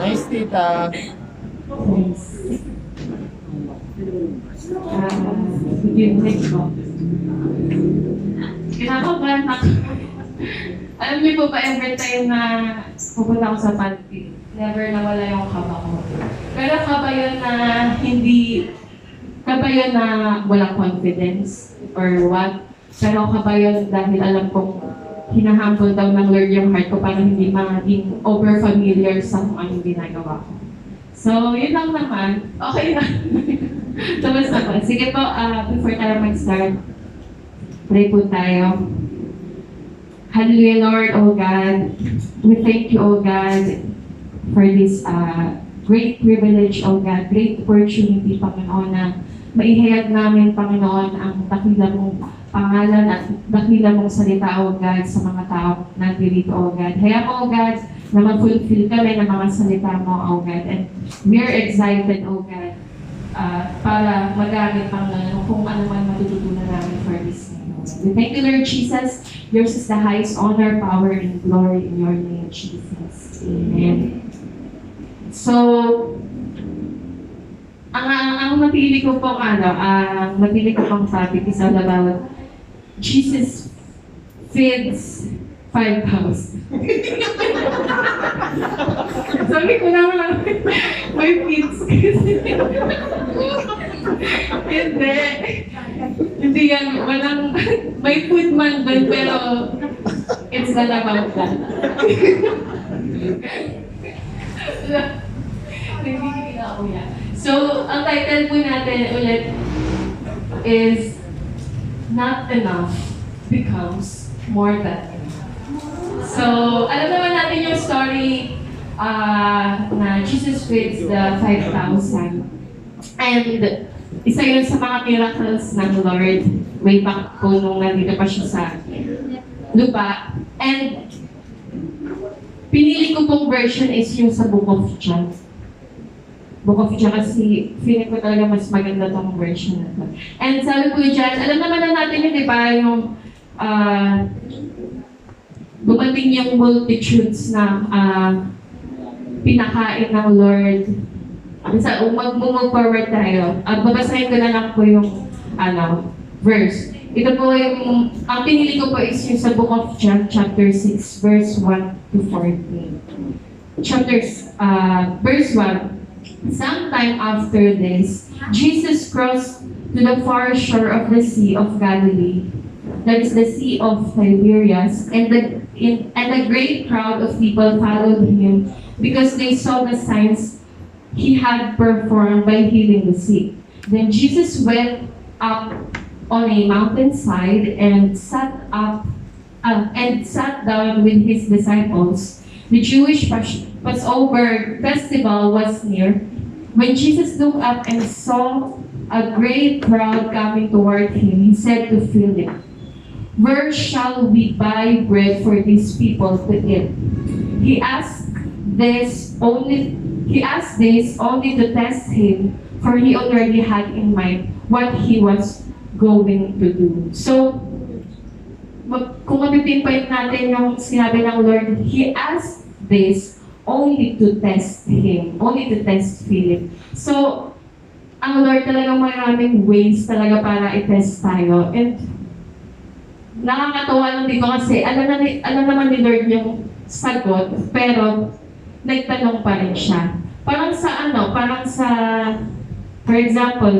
Nice, tita. Yung next ko. Kinakabahan ako. Alam niyo po ba, every time na pupunta ako sa pantry, never nawala yung kaba ko. Pero kaba yun na hindi, kaba yun na walang confidence or what. Pero kaba yun dahil alam kong hinahambol daw ng Lord yung heart ko para hindi maging over-familiar sa kung anong ginagawa ko. So, yun lang naman. Okay na. Tapos na po. Sige po, before tayo mag-start, pray po tayo. Hallelujah, Lord, O God. We thank you, O God, for this great privilege, O God, great opportunity, Panginoon, na maihayag namin, Panginoon, ang dakila mong pangalan at dakila mong salita, O God, sa mga tao nandito, O God. Hayaan mo, O God, na mag-fulfill kami ng mga salita mo, O God. And we're excited, O God, para magamit, Panginoon, kung ano man matututunan namin for this name. We thank you, Lord Jesus. Yours is the highest honor, power, and glory in your name, Jesus. Amen. So, ang napili ko pong topic is all about Jesus feeds 5,000. Sabi ko naman, may feeds kasi. Hindi yan, walang, may food man doon, pero it's not about that. Nagigigil ako yan. So, ang title po natin ulit is Not Enough Becomes More Than Enough. So, alam naman natin yung story na Jesus feeds the 5,000. And isa yun sa mga miracles ng Lord way back po nung nandito pa siya sa lupa. And pinili ko pong version is yung sa Book of John. Book of John kasi feeling ko talaga mas maganda tong version na to. And sabi ko dyan, alam naman na natin yun, di ba, yung dumating yung multitudes na pinakain ng Lord. Mag-move forward tayo. Babasahin ko na lang po yung verse. Ito po yung, ang pinili ko po is yung sa Book of John, chapter 6, verse 1 to 14. Verse 1, sometime after this, Jesus crossed to the far shore of the Sea of Galilee, that is the Sea of Tiberias, and a great crowd of people followed him because they saw the signs he had performed by healing the sick. Then Jesus went up on a mountainside and sat down with his disciples. The Jewish Passover festival was near. When Jesus looked up and saw a great crowd coming toward him, he said to Philip, "Where shall we buy bread for these people to eat?" He asked this only to test him, for he already had in mind what he was going to do. So, kung mapipinpoint natin yung sinabi ng Lord, He asked this only to test him, only to test Philip. So, ang Lord talagang maraming ways talaga para i-test tayo. And nakakatawa lang dito kasi alam naman ni Lord yung sagot, pero nagtanong pa rin siya. Parang sa for example,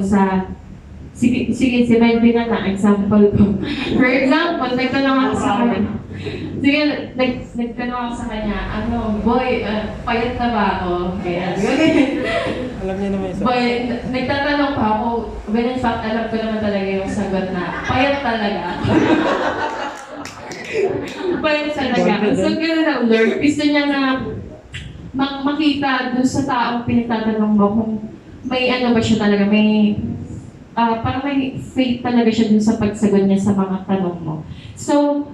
sige, si Melvin na example ko. For example, nagtanong ako sa kanya. Sige, nagtanong ako sa kanya, boy, payat na ba ako? Kaya, Alam niya naman isa. boy, nagtatanong pa ako, when in fact, alam ko naman talaga yung sagot na, payat talaga ako. Payat talaga. So, gano'n na, Lord, gusto niya na makita doon sa taong pinagtatanong mo kung may ba siya talaga, parang may faith talaga siya dun sa pagsagot niya sa mga tanong mo. So,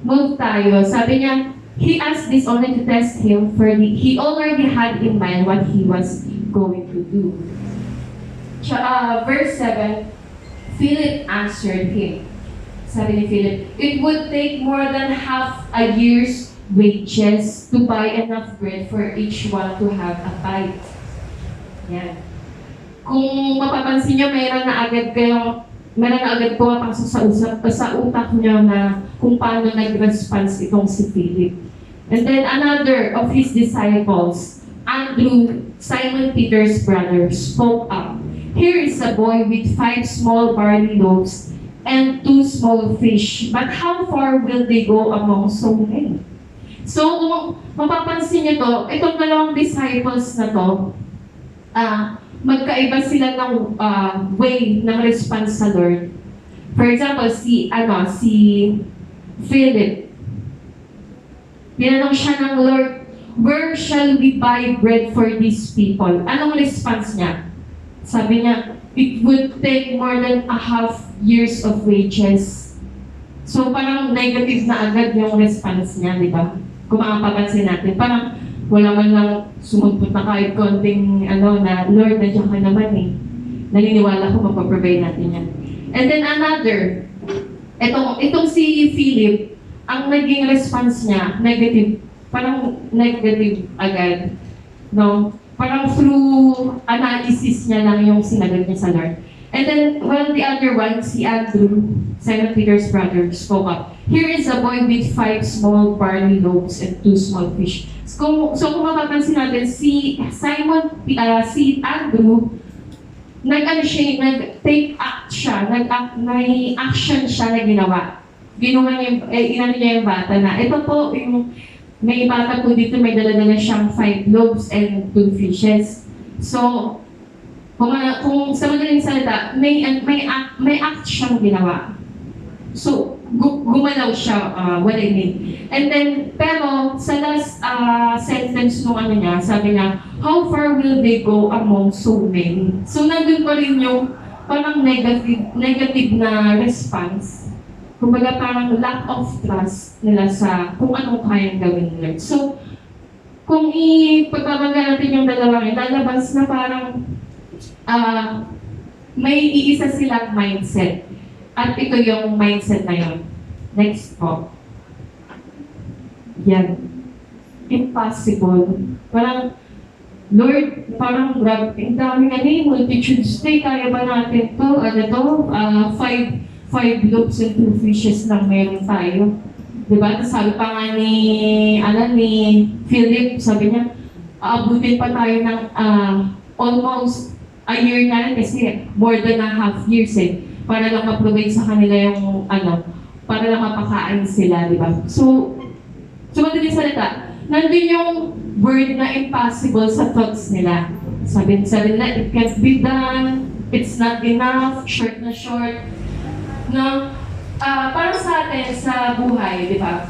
move tayo. Sabi niya, he asked this only to test him, for he already had in mind what he was going to do. Verse 7, Philip answered him. Sabi ni Philip, "It would take more than half a year's wages to buy enough bread for each one to have a bite. Yan. Kung mapapansin nyo, meron na agad pumapasok sa utak nyo na kung paano nag-response itong si Philip. And then another of his disciples, Andrew, Simon Peter's brother, spoke up. Here is a boy with 5 small barley loaves and 2 small fish. But how far will they go among so many? So, kung mapapansin niyo to, itong dalawang disciples na to, magkaiba sila ng way ng response sa Lord. For example, si Philip, tinanong siya ng Lord, where shall we buy bread for these people? Anong response niya? Sabi niya, it would take more than a half years of wages. So parang negative na agad yung response niya, di ba? Kung makapapansin natin, parang wala man lang sumumpot na kahit konting na Lord, nandiyan ka naman eh. Naniniwala ko mapaprovide natin yan. And then another, itong si Philip, ang naging response niya, negative, parang negative agad. No? Parang through analysis niya lang yung sinagot niya sa Lord. And then, well, the other one, si Andrew, Simon Peter's brother, spoke up. Here is a boy with 5 small barley loaves and 2 small fish. So kung mapapansin natin, si Andrew, nag-take act siya, may action siya na ginawa. Ginawa niya yung bata na, ito po, may bata po dito, may dala-dala siyang 5 loaves and 2 fishes. So, kung sa madaling salita, may act siyang ginawa. So, gumalaw siya, what I mean. And then, pero sa last sentence nung niya, sabi niya, how far will they go among so many? So, nandun pa rin yung parang negative na response. Kumbaga parang lack of trust nila sa kung anong kayang gawin nila. So, kung ipagbabaga natin yung dalawang, lalabas na parang may iisa silang mindset. At ito yung mindset na yun. Next po. Yan. Impossible. Parang, Lord, parang grabe, ang daming multitudes day, kaya ba natin to? Five loaves and 2 fishes lang meron tayo. Diba? Tapos sabi pa nga ni Philip, sabi niya, aabutin pa tayo ng almost a year na rin kasi more than a half years para lang ma-provide sa kanila yung para lang mapakain sila, diba? So madaling salita, nandun yung word na impossible sa thoughts nila. Sabi nila, it can't be done, it's not enough, short na short. No? Para sa atin, sa buhay, di ba?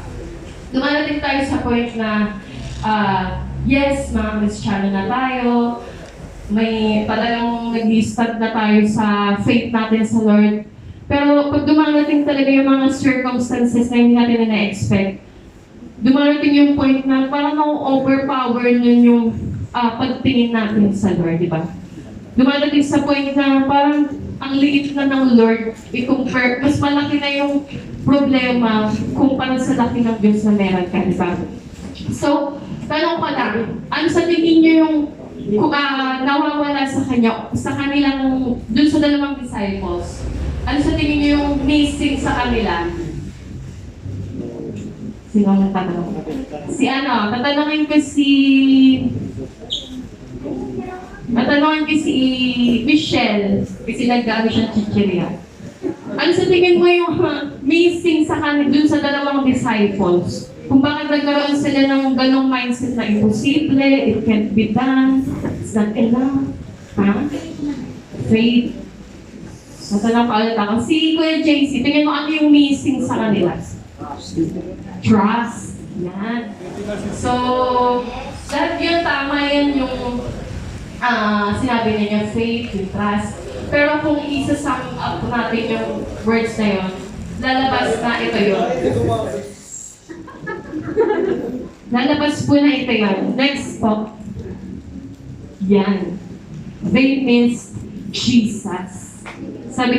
Dumarating tayo sa point na, yes, mga Kristiyano na tayo, may talagang nag-stand na tayo sa faith natin sa Lord. Pero pag dumarating talaga yung mga circumstances na hindi natin na-expect, dumarating yung point na parang overpower nun yung pagtingin natin sa Lord, di ba? Dumarating sa point na parang ang liit na ng Lord, i-compare, mas malaki na yung problema kumpara sa laki ng Diyos na meron ka, di ba? So, tanong ko lang, ano sa tingin niyo yung nawawala sa kanilang, dun sa dalawang disciples, ano sa tingin niyo yung missing sa kanila? Sino ang tatanong? Tatanungin ko si Michelle, kasi nag-gaano siyang chichirya. Ano sa tingin mo yung missing sa kanila dun sa dalawang disciples? Kung bakit nagkaroon sila ng ganong mindset na imposible, it can't be done, it's not enough. Faith. Natanong ka ulit ako. Si Kuya JC, tingin mo ano yung missing sa kanila? Trust. Yan. So, that yun, tama yan yung sinabi niya faith, yung trust. Pero kung isa-sum up natin yung words na yun, lalabas na ito yun. Lalabas po na ito yun. Next po. Yan. Faith means Jesus. Sabi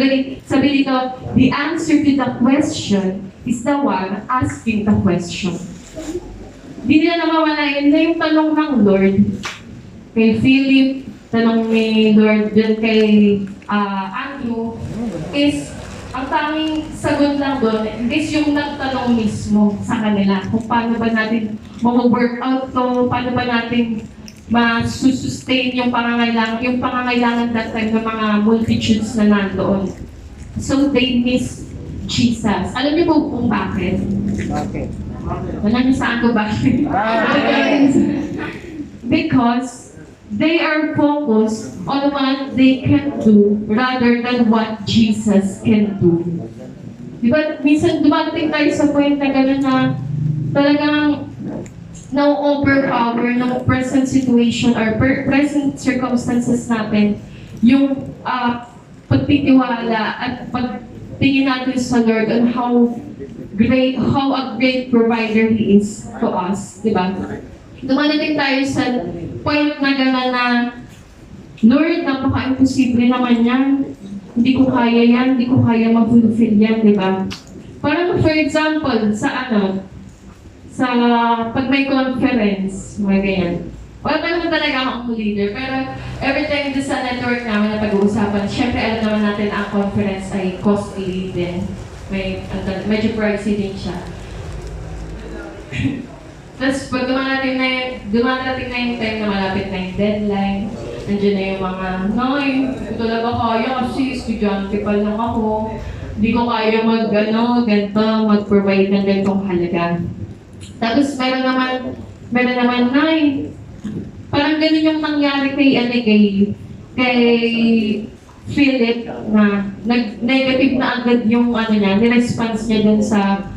dito, the answer to the question is the one asking the question. di nila namamalayan na yung tanong ng Lord kay Philip, tanong ni Lord dun kay Andrew, is ang tanging sagot lang doon is yung nagtanong mismo sa kanila kung paano ba natin mag-workout to, paano ba natin ma-sustain yung pangangailangan that time ng mga multitudes na nandoon. So they miss Jesus. Alam niyo po kung bakit? Bakit? Wala niyo saan ko bakit? Because they are focused on what they can do rather than what Jesus can do. Diba, minsan dumating tayo sa point na gano'n na talagang na-overpower ng present situation or present circumstances natin yung pagtitiwala at pagtingin natin sa Lord on how a great provider He is to us. Diba? Dumadating tayo sa point na gano'n na, Lord, napaka-imposible naman yan. Hindi ko kaya yan, hindi ko kaya ma-fulfill yan, di ba? Parang for example, sa pag may conference, mga ganyan. Wala pa naman talaga akong leader, pero every time doon sa network namin na pag-uusapan, syempre alam naman natin ang conference ay costly din. Medyo pricey din siya. Tapos pag dumarating na yung time na malapit na yung deadline, nandiyan na yung mga, hindi ko talaga kaya kasi estudyante pa lang ako. Hindi ko kaya mag-provide ng ganitong halaga. Tapos meron naman, parang ganun yung nangyari kay Philip na negative na agad yung ni-response niya dun sa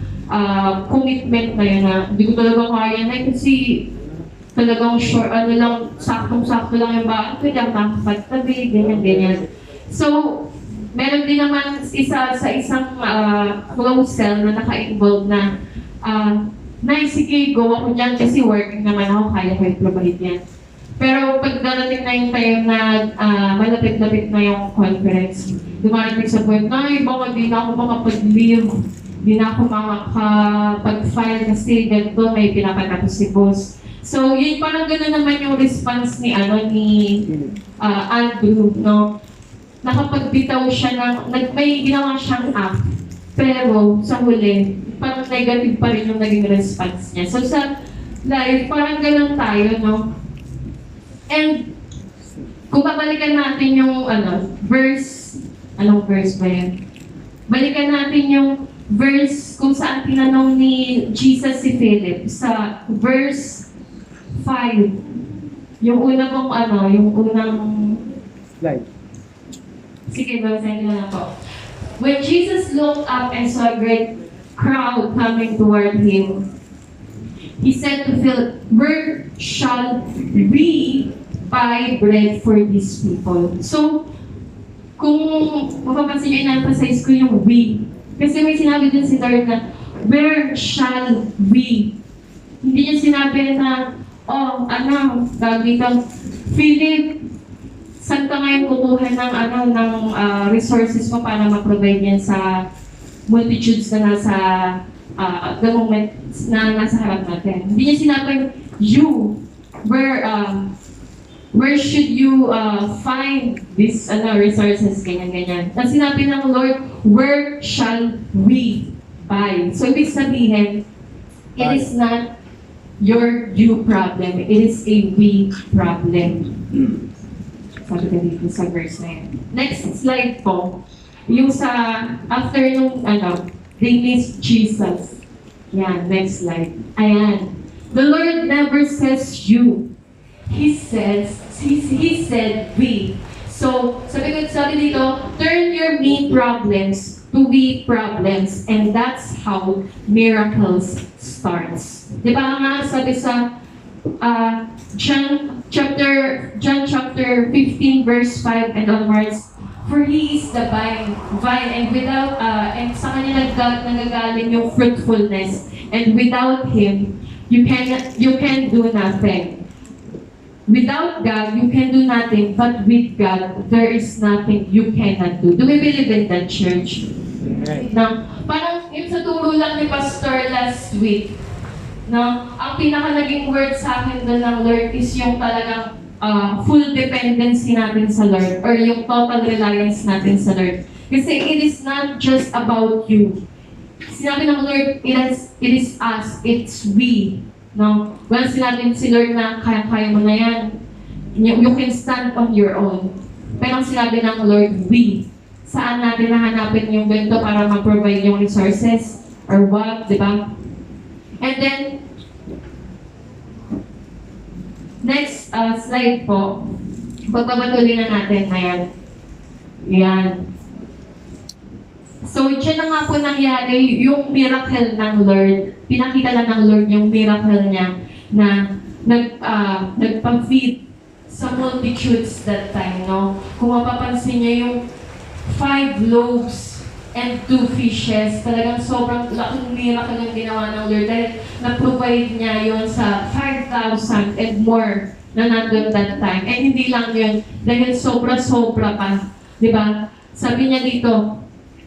commitment na yun na hindi ko talaga kaya na kasi talagang sure, saktong-sakto lang yung bakit ko dyan, makakapagtabi, ganyan. So, meron din naman sa isang close cell na naka-involve na sige, go ako dyan kasi working naman ako, kaya ko i-provide yan. Pero pag darating na yung time na malapit-lapit na yung conference, dumarating sa point na, baka di na ako makapag-leave, di na ako makakapag-file kasi ganito may pinapatapos si boss. So, yun parang gano'n naman yung response ni Andrew, no? Nakapagbitaw siya may ginawa siyang act, pero sa huli, parang negative pa rin yung naging response niya. So, sa life, parang gano'n tayo, no? And, kung babalikan natin yung, anong verse ba yan? Balikan natin yung verse kung saan tinanong ni Jesus si Philip, sa verse 5. Yung unang Slide. Sige, basahin ko na po. When Jesus looked up and saw a great crowd coming toward Him, He said to Philip, "Where shall we buy bread for these people?" So, kung mapapansin nyo, in-emphasize ko yung we. Kasi may sinabi din si Lord na, where shall we? Hindi niya sinabi na, Philip, saan ka ngayon kukuha ng resources mo para ma-provide yan sa multitudes na nasa the moment na nasa harap natin. Hindi niya sinabi, where should you find these resources, ganyan. Tapos sinabi ng Lord, where shall we buy? So, ibig sabihin, it is not your you problem, it is a we problem. Sabi ka dito sa verse na yun. Next slide po, yung after nung they missed Jesus. Yan, next slide. Ayan. The Lord never says you. He said we. So, sabi dito, turn your me problems to we problems, and that's how miracles starts. Di ba nga sabi sa John chapter 15 verse 5 and onwards, for He is the vine, and without and sa kanya nagagaling yung fruitfulness, and without Him you can do nothing. Without God, you can do nothing, but with God, there is nothing you cannot do. Do we believe in that, church? Right. Now, parang yung sa turo lang ni Pastor last week, No? Ang pinaka naging word sa akin doon ng Lord is yung talagang full dependency natin sa Lord or yung total reliance natin sa Lord. Kasi it is not just about you. Sinabi ng Lord, it is us, it's we. No? Well, sinabi si Lord na kaya-kaya mo na yan. You can stand on your own. Pero sinabi ng Lord, we. Saan natin nahanapin yung ganito para mag-provide yung resources? Or what, di ba? And then, next slide po. Pagpapatuloy na natin ngayon. Yan. So, dyan na nga po nangyari yung miracle ng Lord. Pinakita lang ng Lord yung miracle niya na nagpa-feed sa multitudes that time, no? Kung mapapansin niyo yung 5 loaves and 2 fishes, talagang sobrang laking miracle yung ginawa ng Lord dahil na-provide niya yon sa 5,000 and more na nandun that time. And hindi lang yun, dahil sobra-sobra pa. Di ba? Sabi niya dito,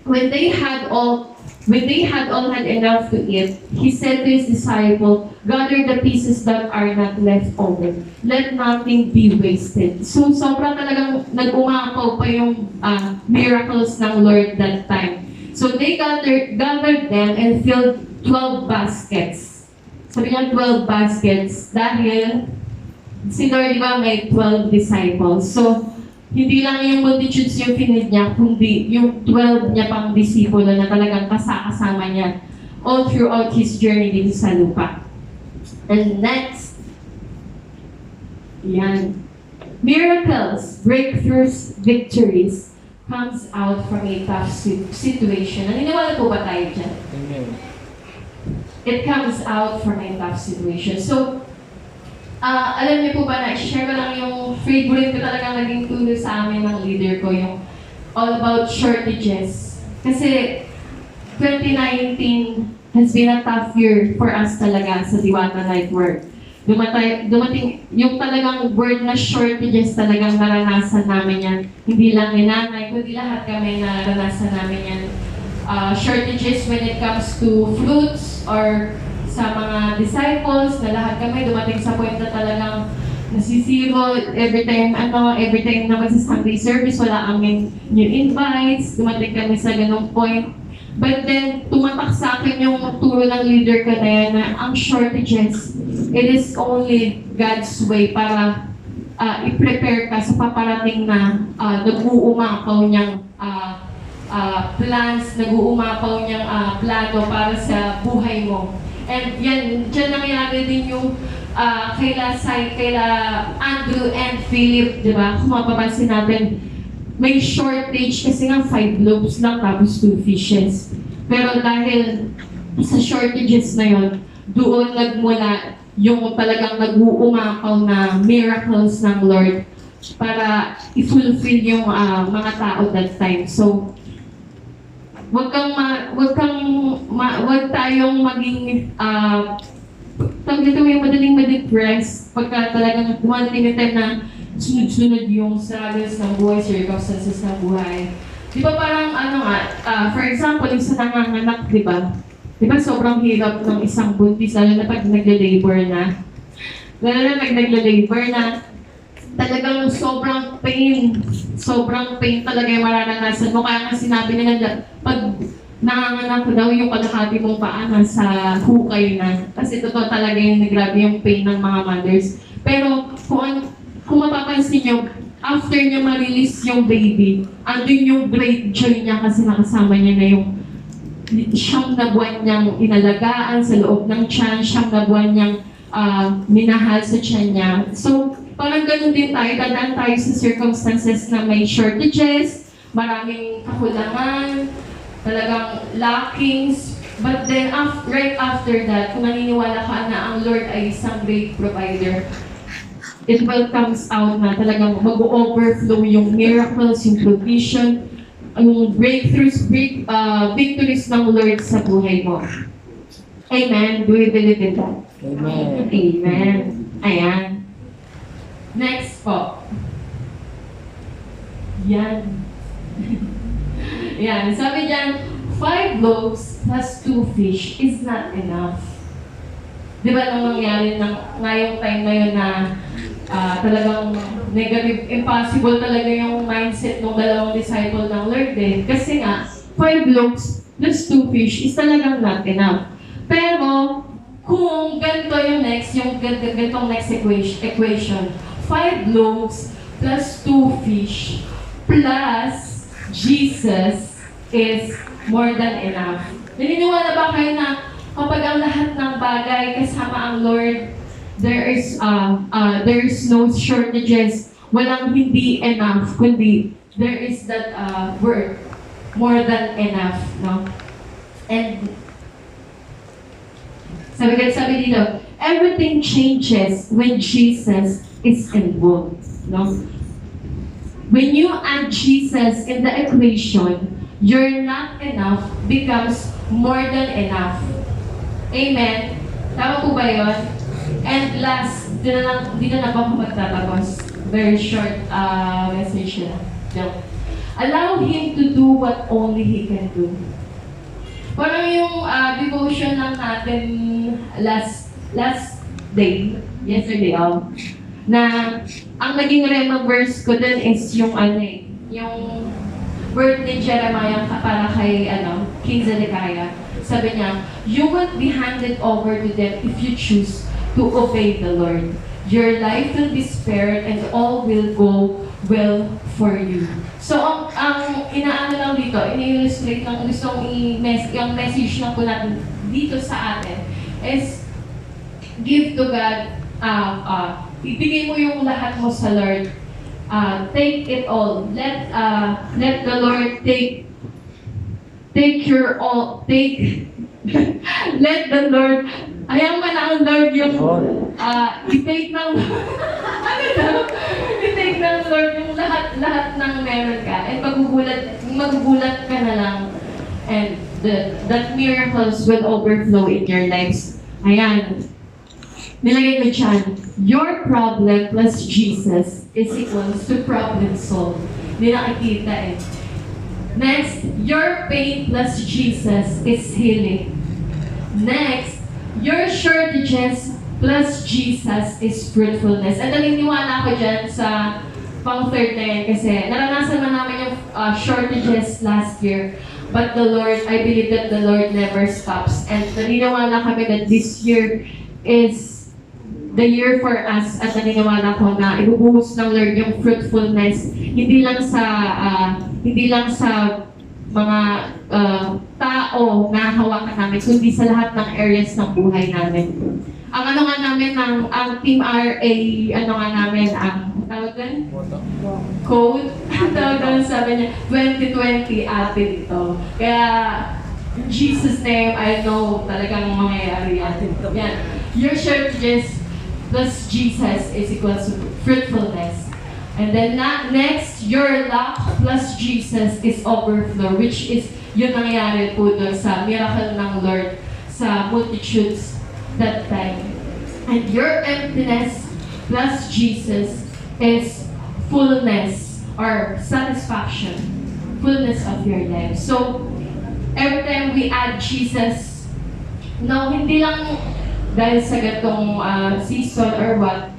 when they had all had enough to eat, he said to his disciple, gather the pieces that are not left over. Let nothing be wasted. So, sobrang talagang nag-umapaw pa yung miracles ng Lord that time. So, they gathered them and filled 12 baskets. Sabi niya 12 baskets dahil si Lord, di ba, may 12 disciples. So, hindi lang yung multitudes yung finid niya, kundi yung 12 niya pang disipulo na talagang kasama niya all throughout his journey dito sa lupa. And next, yan. Miracles, breakthroughs, victories comes out from a tough situation. Naniniwala po ba tayo dyan? Amen. It comes out from a tough situation. So, alam niyo po ba na share ko lang yung favorite ko talagang naging tulo sa amin ng leader ko, yung all about shortages. Kasi 2019 has been a tough year for us talaga sa Diwata Network. Dumating yung talagang word na shortages talagang naranasan namin yan. Hindi lang ni nanay, kundi lahat kami naranasan namin yan. Shortages when it comes to fruits or sa mga disciples, na lahat kami dumating sa point na talagang nasisiro every time na magsa-Sunday service, wala aming new invites, dumating kami sa ganung point. But then, tumatak sa akin yung turo ng leader ko na yan na ang shortages, it is only God's way para i-prepare ka sa paparating na nag-uumapaw niyang plans, nag-uumapaw niyang plano para sa buhay mo. And yan, dyan nangyari din yung kaila Andrew and Philip, di ba? Kung mapapansin natin, may shortage kasi nga 5 loaves lang tapos 2 fishes. Pero dahil sa shortages na yon, doon nagmula yung talagang nag-uumapaw na miracles ng Lord para i-fulfill yung mga tao that time. So, wag tayong maging yung madaling ma-depress pagka talagang dumating yung time na sunod-sunod yung struggles ng buhay, circumstances ng buhay. Di ba parang for example, yung sa nanganganak, di ba? Di ba sobrang hirap ng isang buntis, lalo na pag nagle-labor na. Talagang sobrang pain talaga yung mararanasan mo. Kaya nga sinabi nila, pag nanganganak daw yung kalahati mong paa sa hukay na. Kasi totoo talaga yung grabe yung pain ng mga mothers. Pero kung mapapansin nyo, after niya ma-release yung baby, andun yung great joy niya kasi nakasama niya na yung siyang na buwan niyang inalagaan sa loob ng tiyan, siyang na buwan niyang minahal sa tiyan niya. So, parang ganun din tayo, dadaan tayo sa circumstances na may shortages, maraming kakulangan, talagang lackings. But then, right after that, kung naniniwala ka na ang Lord ay isang great provider, it will comes out na talagang mag-overflow yung miracles, yung provision, yung breakthroughs, victories ng Lord sa buhay mo. Amen? Do we believe in that? Amen. Amen. Ayan. Next po. Yan. Yan. Sabi dyan, 5 loaves plus 2 fish is not enough. Di ba nung nangyari ngayong time na yun na talagang negative, impossible talaga yung mindset ng dalawang disciple ng Lord eh. Kasi nga, 5 loaves plus 2 fish is talagang not enough. Pero, kung ganito yung ganitong next equation, 5 loaves plus 2 fish plus Jesus is more than enough. Naniniwala ba kayo na kapag ang lahat ng bagay kasama ang Lord, there's no shortages, walang hindi enough, kundi there is that word, more than enough, no? And sabi dito, everything changes when Jesus is involved, no? When you add Jesus in the equation, your not enough becomes more than enough. Amen? Tama po ba yun? And last, di na ako magtatapos. Very short message na. No. Allow Him to do what only He can do. Parang yung devotion lang natin last day, yesterday, na ang naging rema verse ko dun is yung yung word ni Jeremiah para kay King Zedekiah. Sabi niya, you will be handed over to them if you choose to obey the Lord. Your life will be spared and all will go well for you. So, ang inaano lang dito, ini-illustrate lang, gustong yung message lang po natin dito sa atin is give to God, ibigay mo yung lahat mo sa Lord. Take it all. Let the Lord take your all. Let the Lord, ayaw man ang Lord yung i-take ng i-take ng Lord yung lahat ng meron ka, and magugulat ka na lang, and that miracles will overflow in your lives. Ayan. Nilagay ko dyan, your problem plus Jesus is equals to problem solved. Hindi nakikita eh. Next, your pain plus Jesus is healing. Next, your shortages plus Jesus is fruitfulness. At naniniwala ko dyan sa pang-third na yan kasi naranasan man namin yung shortages last year. But the Lord, I believe that the Lord never stops. And naniniwala kami that this year is the year for us, at naniniwala ko na ibubuhos ng Lord yung fruitfulness hindi lang sa mga tao na hawakan namin, kundi sa lahat ng areas ng buhay namin. Ang ang Team RA, namin, ang tawag doon? Code. Tawag doon, sabi niya, 2020 ate dito. Kaya, in Jesus' name, I know talagang mangyayari yan. Yan. Your shortages plus Jesus is equal to fruitfulness. And then next, your lack plus Jesus is overflow, which is yung nangyari po doon sa miracle ng Lord sa multitudes that time. And your emptiness plus Jesus is fullness or satisfaction, fullness of your life. So, every time we add Jesus, no, hindi lang dahil sa gatong season or what,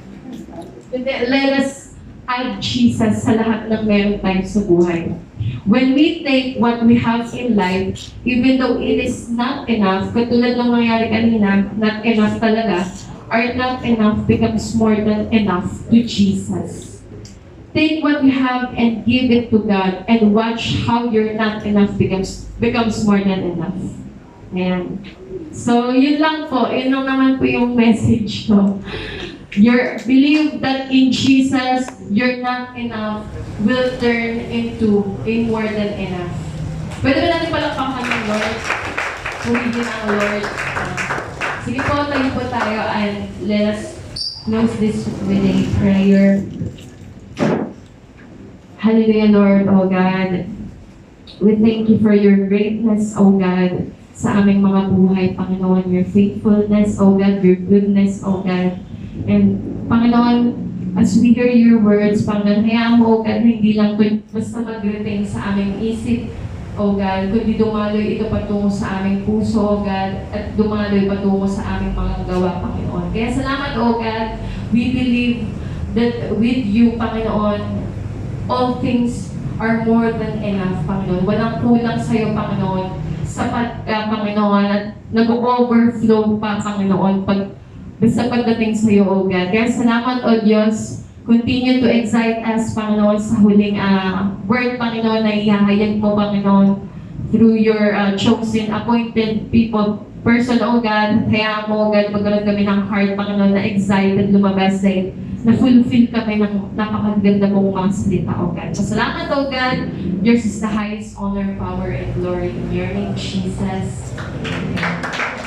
let us add Jesus sa lahat ng meron tayo sa buhay. When we take what we have in life, even though it is not enough, katulad ng nangyari kanina, not enough talaga, or not enough becomes more than enough to Jesus. Take what you have and give it to God and watch how your not enough becomes more than enough. Ayan. So, yun lang po. Yun lang naman po yung message ko. Believe that in Jesus, your not enough will turn into a more than enough. Pwede ba natin palakpakan ng Lord? Purihin ang Lord. Sige po, tayo po tayo and let us close this with a prayer. Hallelujah, Lord, O God. We thank you for your greatness, O God, sa aming mga buhay, Panginoon, your faithfulness, O God, your goodness, O God. And, Panginoon, as we hear your words, Panginoon, hayaan mo, O God, hindi lang ito basta mag-retain sa aming isip, O God, kundi dumaloy ito patungo sa aming puso, O God, at dumaloy patungo sa aming mga gawa, Panginoon. Kaya salamat, O God, we believe that with you, Panginoon, all things are more than enough, Panginoon. Walang kulang sa iyo, Panginoon. Sapat ka, Panginoon, at nag-overflow pa, Panginoon, basta pagdating sa iyo, O God. Kaya salamat, O Diyos. Continue to excite us, Panginoon, sa huling word, Panginoon, na ihahayag mo, Panginoon, through your chosen, appointed people, person, O God. Kaya mo, O God, magkaroon kami ng heart, Panginoon, na excited, lumabas sa na-fulfill kami ng napakaganda mong mga salita, O God. So, salamat, O God. Yours is the highest honor, power, and glory. In your name, Jesus. Amen.